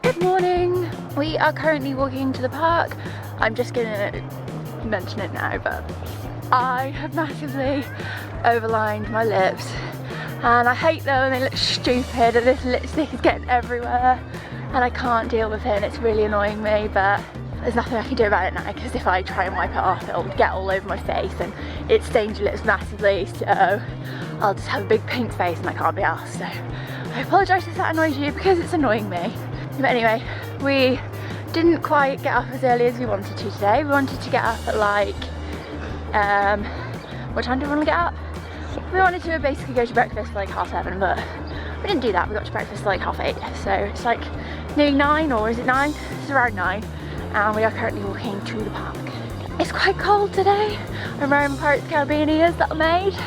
Good morning! We are currently walking to the park. I'm just gonna mention it now, but I have massively overlined my lips and I hate them and they look stupid and this lipstick is getting everywhere and I can't deal with it and it's really annoying me, but there's nothing I can do about it now because if I try and wipe it off it'll get all over my face and it stains your lips massively, so I'll just have a big pink face and I can't be arsed. So I apologise if that annoys you because it's annoying me. But anyway, we didn't quite get up as early as we wanted to today. We wanted to get up at like, what time did we want to get up? We wanted to basically go to breakfast at like 7:30, but we didn't do that. We got to breakfast at like 8:30. So it's like nearly 9, or is it 9? It's around 9. And we are currently walking to the park. It's quite cold today. I'm wearing my Pirates of the Caribbean ears that I made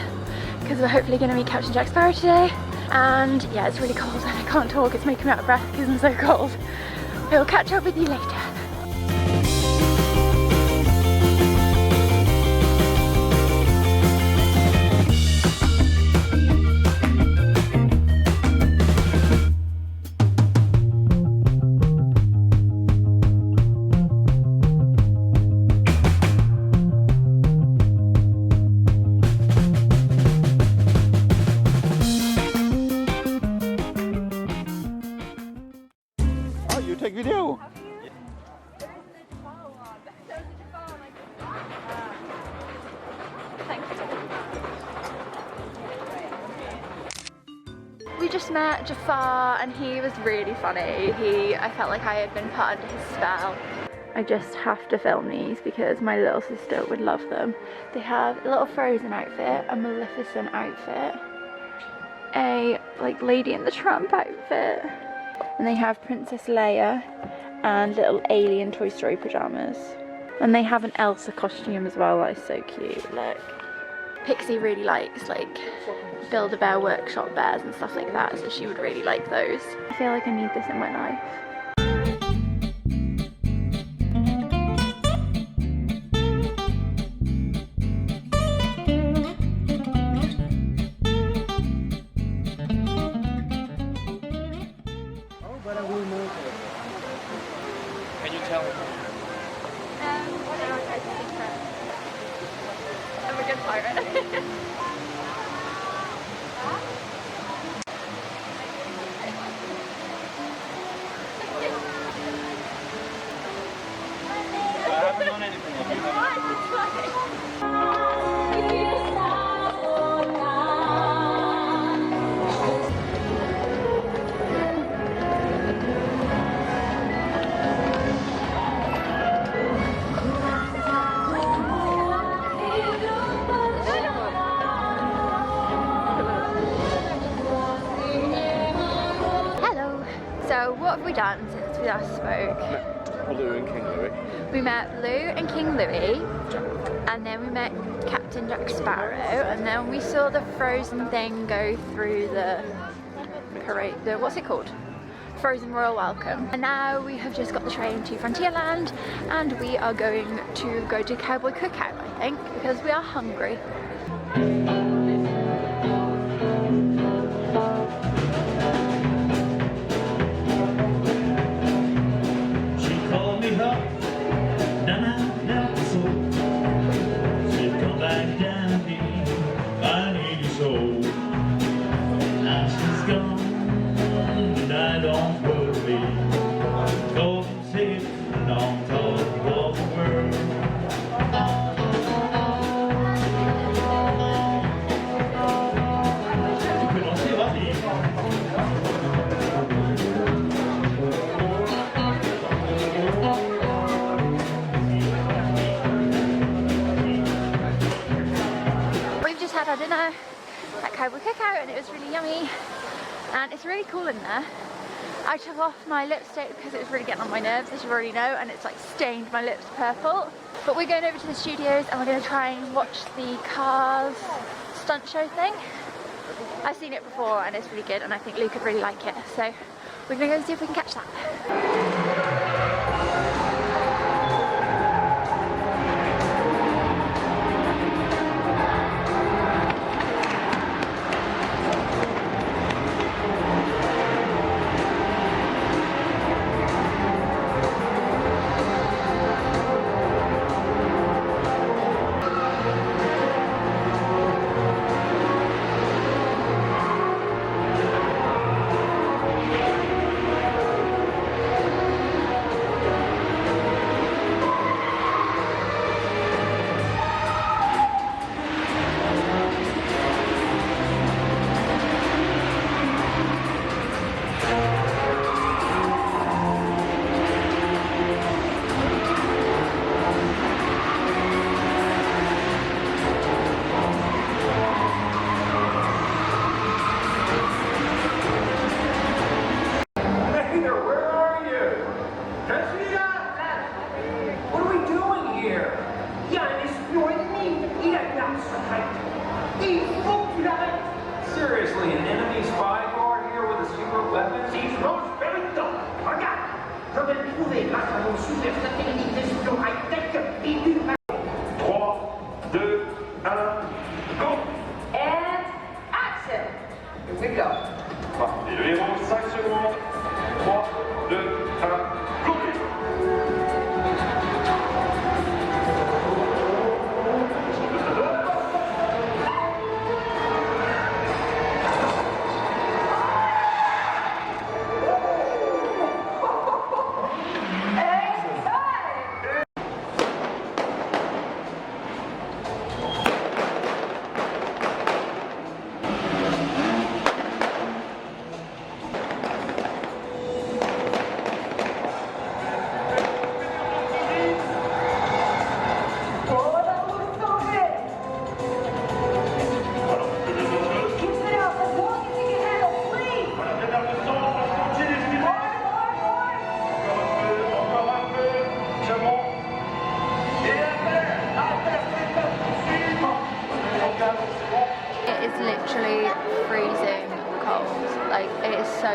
because we're hopefully going to meet Captain Jack Sparrow today. And yeah, it's really cold and I can't talk, it's making me out of breath because I'm so cold. I will catch up with you later. Take video. Thank you. We just met Jafar and he was really funny. I felt like I had been put under his spell. I just have to film these because my little sister would love them. They have a little Frozen outfit, a Maleficent outfit, a like Lady and the Tramp outfit, and they have Princess Leia and little alien Toy Story pajamas. And they have an Elsa costume as well, that is so cute, look. Pixie really likes like Build-A-Bear workshop bears and stuff like that, so she would really like those. I feel like I need this in my life. Can you tell? I'm a good pirate. I haven't done anything. So what have we done since we last spoke? Blue and King Louis. We met Blue and King Louis, and then we met Captain Jack Sparrow, and then we saw the Frozen thing go through the parade, what's it called? Frozen Royal Welcome. And now we have just got the train to Frontierland and we are going to go to Cowboy Cookout, I think, because we are hungry. Our dinner at Cowboy Cookout and it was really yummy and it's really cool in there. I took off my lipstick because it was really getting on my nerves, as you already know, and it's like stained my lips purple. But we're going over to the studios and we're going to try and watch the Cars stunt show thing. I've seen it before and it's really good and I think Luke would really like it, so we're going to go and see if we can catch that.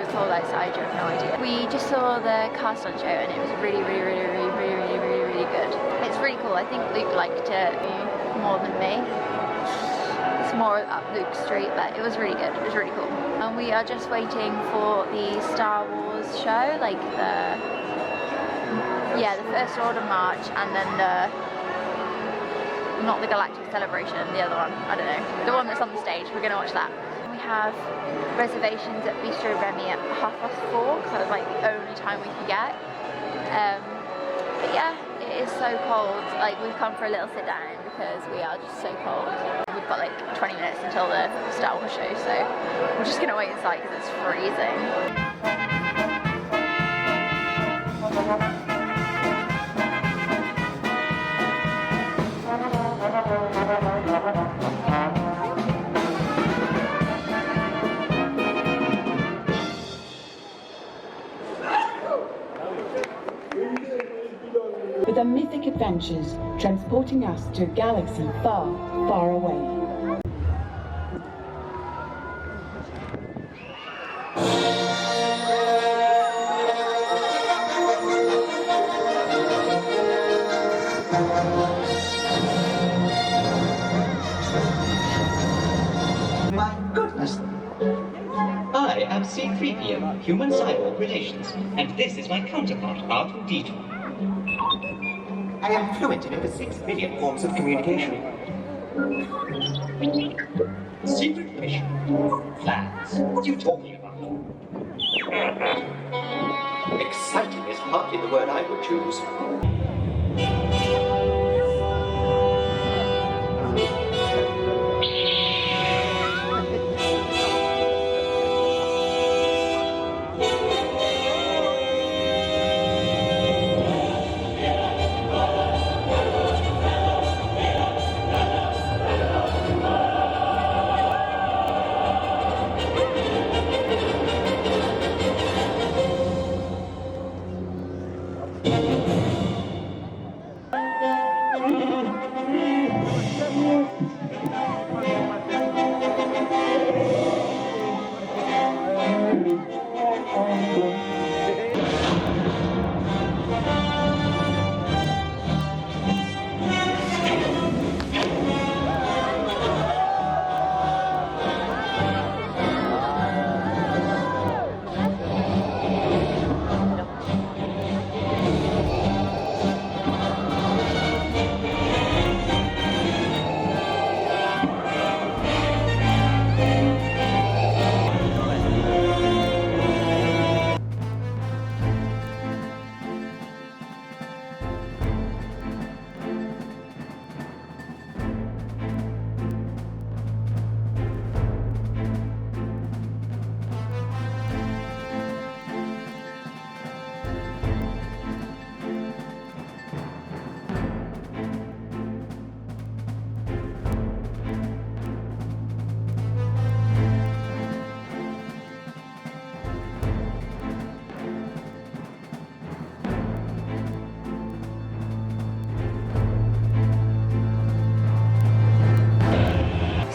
so cold outside, you have no idea. We just saw the car stunt show and it was really good. It's really cool. I think Luke liked it more than me. It's more up Luke Street, but it was really good. It was really cool. And we are just waiting for the Star Wars show, like the First Order March, and then not the Galactic Celebration, the other one, I don't know, the one that's on the stage. We're going to watch that. We have reservations at Bistro Remy at 4:30, because that was like the only time we could get. But yeah, it is so cold. Like, we've come for a little sit down because we are just so cold. We've got like 20 minutes until the Star Wars show, so we're just going to wait inside because it's freezing. With the mythic adventures transporting us to a galaxy far, far away. My goodness. I am C-3PO, human-cyborg relations, and this is my counterpart, R2-D2. I am fluent in over 6 billion forms of communication. Secret mission. Plans. What are you talking about? Exciting is hardly the word I would choose.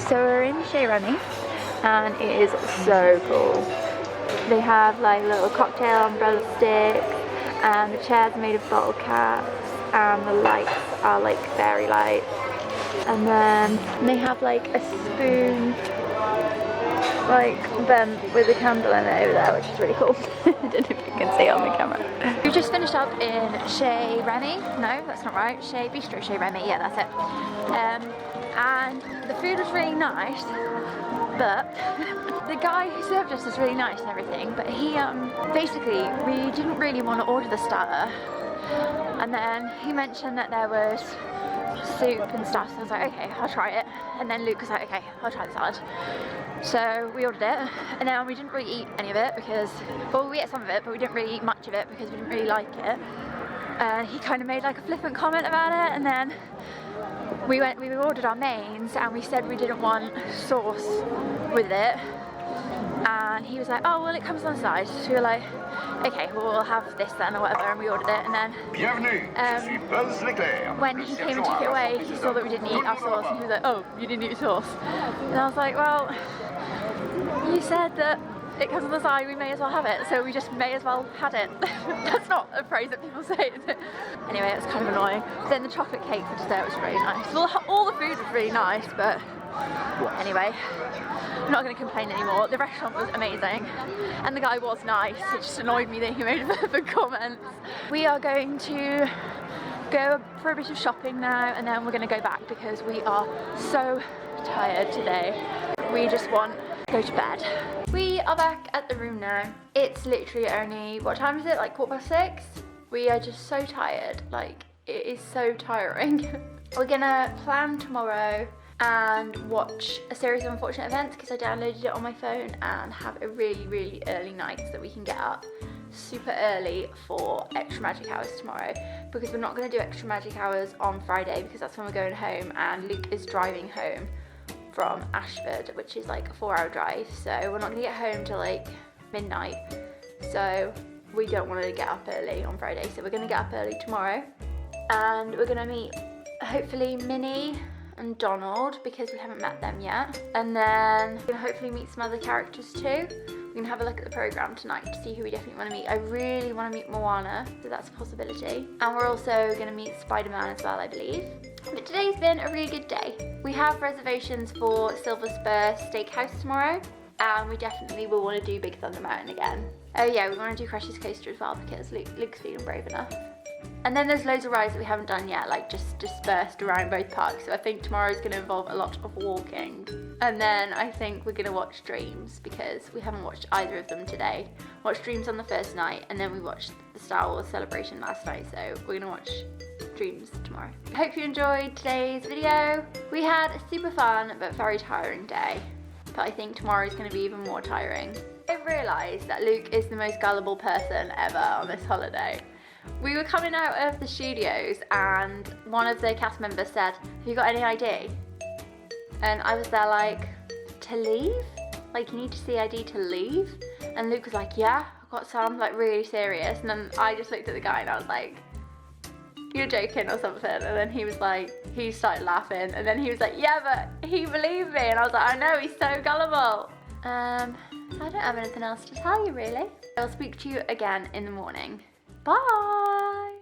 So we're in Chez Remy and it is so cool. They have like little cocktail umbrella sticks and the chairs are made of bottle caps and the lights are like fairy lights, and then they have like a spoon like bent with a candle in it over there, which is really cool. I don't know if you can see it on the camera. We've just finished up in Chez Remy. No, that's not right. Bistro Chez Remy, yeah, that's it. And the food was really nice, but the guy who served us was really nice and everything, but he basically, we didn't really want to order the starter, and then he mentioned that there was soup and stuff, so I was like, okay, I'll try it. And then Luke was like, okay, I'll try the salad. So we ordered it, and then we didn't really eat any of it because, well, we ate some of it, but we didn't really eat much of it because we didn't really like it. He kind of made like a flippant comment about it, and then we ordered our mains and we said we didn't want sauce with it, and he was like, oh well, it comes on the side. So we were like, okay, well, we'll have this then or whatever, and we ordered it. And then when he came and took it away, he saw that we didn't eat our sauce and he was like, oh, you didn't eat sauce? And I was like, well, you said that it comes on the side, we may as well have it. So we just may as well had it. That's not a phrase that people say, is it? Anyway, it was kind of annoying. Then the chocolate cake for dessert was really nice. Well, all the food was really nice, but anyway, I'm not going to complain anymore. The restaurant was amazing and the guy was nice. It just annoyed me that he made further comments. We are going to go for a bit of shopping now and then we're going to go back because we are so tired today. We just want to go to bed. We are back at the room now. It's literally only, what time is it? Like 6:15? We are just so tired. Like, it is so tiring. We're gonna plan tomorrow and watch a series of unfortunate events because I downloaded it on my phone and have a really, really early night so that we can get up super early for extra magic hours tomorrow, because we're not going to do extra magic hours on Friday because that's when we're going home and Luke is driving home from Ashford, which is like a 4-hour drive, so we're not going to get home till like midnight, so we don't want to get up early on Friday, so we're going to get up early tomorrow and we're going to meet hopefully Minnie and Donald because we haven't met them yet, and then we're going to hopefully meet some other characters too. We're going to have a look at the programme tonight to see who we definitely want to meet. I really want to meet Moana, so that's a possibility. And we're also going to meet Spider-Man as well, I believe. But today's been a really good day. We have reservations for Silver Spur Steakhouse tomorrow, and we definitely will want to do Big Thunder Mountain again. Oh yeah, we want to do Crush's Coaster as well because Luke's feeling brave enough. And then there's loads of rides that we haven't done yet, like just dispersed around both parks. So I think tomorrow is going to involve a lot of walking. And then I think we're going to watch Dreams because we haven't watched either of them today. Watched Dreams on the first night and then we watched the Star Wars celebration last night. So we're going to watch Dreams tomorrow. I hope you enjoyed today's video. We had a super fun but very tiring day. But I think tomorrow is going to be even more tiring. I realised that Luke is the most gullible person ever on this holiday. We were coming out of the studios and one of the cast members said, "Have you got any ID?" And I was there like, "To leave? Like, you need to see ID to leave?" And Luke was like, "Yeah, I've got some," like really serious. And then I just looked at the guy and I was like, "You're joking or something." And then he was like, he started laughing and then he was like, "Yeah, but he believed me." And I was like, "I know, he's so gullible." I don't have anything else to tell you really. I'll speak to you again in the morning. Bye!